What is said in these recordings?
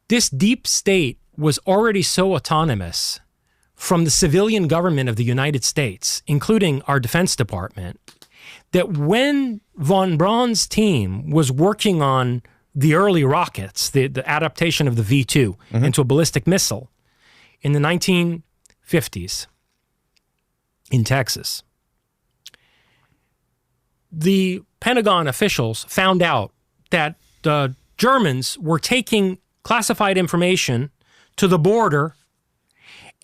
This deep state was already so autonomous from the civilian government of the United States, including our Defense Department, that when von Braun's team was working on the early rockets, the adaptation of the V-2 into a ballistic missile in the 1950s in Texas, the Pentagon officials found out that the Germans were taking classified information to the border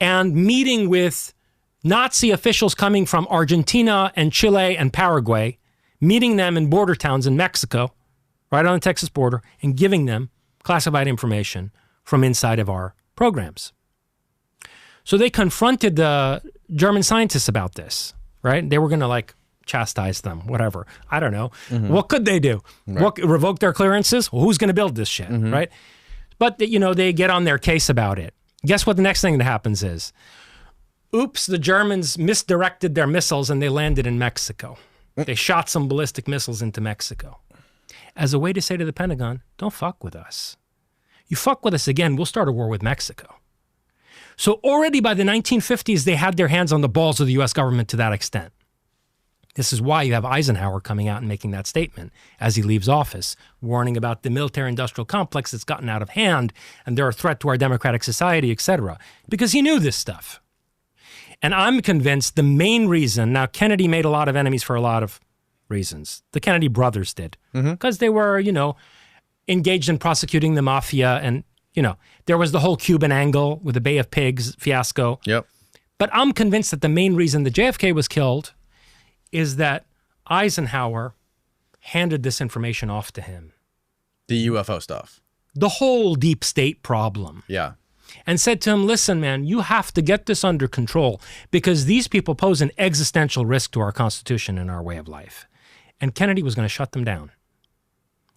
and meeting with Nazi officials coming from Argentina and Chile and Paraguay, meeting them in border towns in Mexico, right on the Texas border, and giving them classified information from inside of our programs. So they confronted the German scientists about this, right? They were going to chastise them, whatever. I don't know. What could they do? Right. Revoke their clearances? Well, who's going to build this shit, right? But, they get on their case about it. Guess what the next thing that happens is? Oops, the Germans misdirected their missiles and they landed in Mexico. They shot some ballistic missiles into Mexico as a way to say to the Pentagon, don't fuck with us. You fuck with us again, we'll start a war with Mexico. So already by the 1950s, they had their hands on the balls of the U.S. government to that extent. This is why you have Eisenhower coming out and making that statement as he leaves office, warning about the military-industrial complex that's gotten out of hand and they're a threat to our democratic society, etc. Because he knew this stuff. And I'm convinced the main reason, now Kennedy made a lot of enemies for a lot of reasons. The Kennedy brothers did. Because they were, engaged in prosecuting the mafia and, there was the whole Cuban angle with the Bay of Pigs fiasco. Yep. But I'm convinced that the main reason that JFK was killed is that Eisenhower handed this information off to him. The UFO stuff. The whole deep state problem. Yeah. And said to him, listen, man, you have to get this under control because these people pose an existential risk to our Constitution and our way of life. And Kennedy was going to shut them down.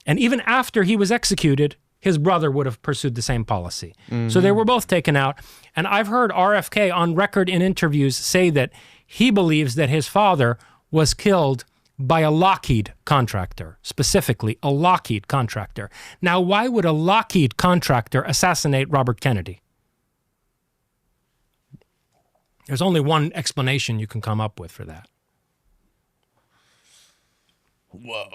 And even after he was executed, his brother would have pursued the same policy. So they were both taken out. And I've heard RFK on record in interviews say that he believes that his father was killed by a Lockheed contractor, specifically a Lockheed contractor. Now, why would a Lockheed contractor assassinate Robert Kennedy? There's only one explanation you can come up with for that. Whoa.